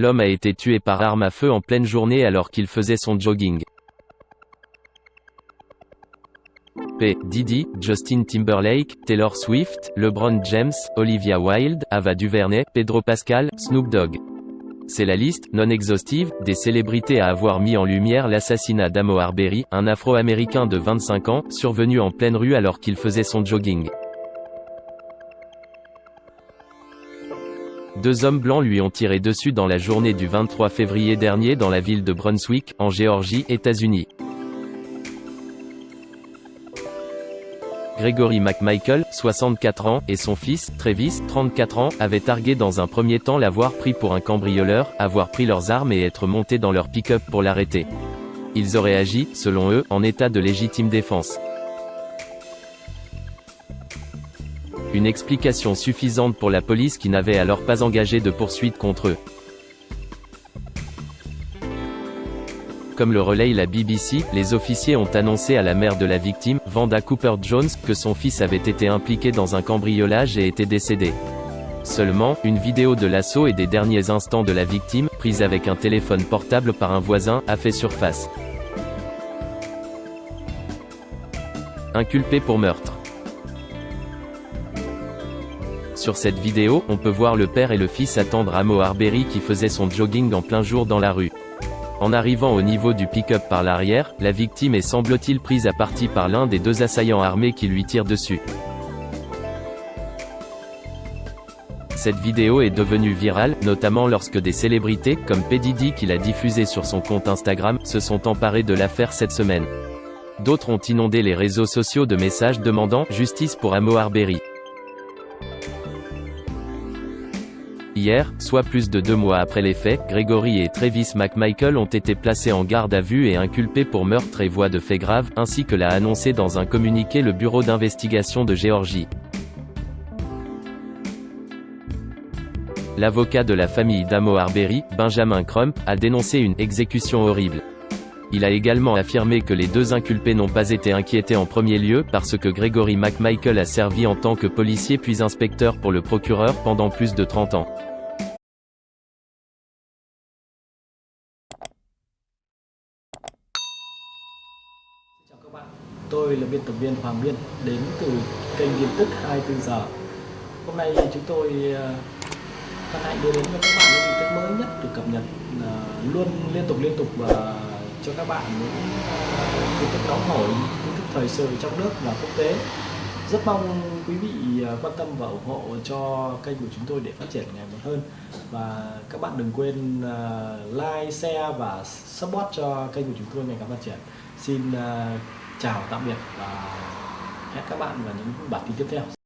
L'homme a été tué par arme à feu en pleine journée alors qu'il faisait son jogging. P. Diddy, Justin Timberlake, Taylor Swift, LeBron James, Olivia Wilde, Ava DuVernay, Pedro Pascal, Snoop Dogg. C'est la liste, non exhaustive, des célébrités à avoir mis en lumière l'assassinat d'Amo Arbery, un Afro-Américain de 25 ans, survenu en pleine rue alors qu'il faisait son jogging. Deux hommes blancs lui ont tiré dessus dans la journée du 23 février dernier dans la ville de Brunswick, en Géorgie, États-Unis. Gregory McMichael, 64 ans, et son fils, Travis, 34 ans, avaient targué dans un premier temps l'avoir pris pour un cambrioleur, avoir pris leurs armes et être montés dans leur pick-up pour l'arrêter. Ils auraient agi, selon eux, en état de légitime défense. Une explication suffisante pour la police qui n'avait alors pas engagé de poursuite contre eux. Comme le relaye la BBC, les officiers ont annoncé à la mère de la victime, Vanda Cooper-Jones, que son fils avait été impliqué dans un cambriolage et était décédé. Seulement, une vidéo de l'assaut et des derniers instants de la victime, prise avec un téléphone portable par un voisin, a fait surface. Inculpé pour meurtre. Sur cette vidéo, on peut voir le père et le fils attendre Amo Arbery qui faisait son jogging en plein jour dans la rue. En arrivant au niveau du pick-up par l'arrière, la victime est semble-t-il prise à partie par l'un des deux assaillants armés qui lui tirent dessus. Cette vidéo est devenue virale, notamment lorsque des célébrités, comme P. Diddy qui l'a diffusée sur son compte Instagram, se sont emparées de l'affaire cette semaine. D'autres ont inondé les réseaux sociaux de messages demandant « justice pour Amo Arbery ». Hier, soit plus de 2 mois après les faits, Gregory et Travis McMichael ont été placés en garde à vue et inculpés pour meurtre et voies de fait grave, ainsi que l'a annoncé dans un communiqué le Bureau d'investigation de Géorgie. L'avocat de la famille d'Amo Arbery, Benjamin Crump, a dénoncé une « exécution horrible ». Il a également affirmé que les deux inculpés n'ont pas été inquiétés en premier lieu parce que Gregory McMichael a servi en tant que policier puis inspecteur pour le procureur pendant plus de 30 ans. Chào các bạn, tôi là biên tập viên Hoàng Biên đến từ kênh tin tức 24 giờ. Hôm nay chúng tôi hân hạnh đưa đến cho các bạn những tin tức mới nhất được cập nhật luôn liên tục và cho các bạn những tin tức nóng hổi, tin tức thời sự trong nước và quốc tế. Rất mong quý vị quan tâm và ủng hộ cho kênh của chúng tôi để phát triển ngày một hơn. Và các bạn đừng quên like, share và support cho kênh của chúng tôi ngày càng phát triển. Xin chào tạm biệt và hẹn các bạn vào những bản tin tiếp theo.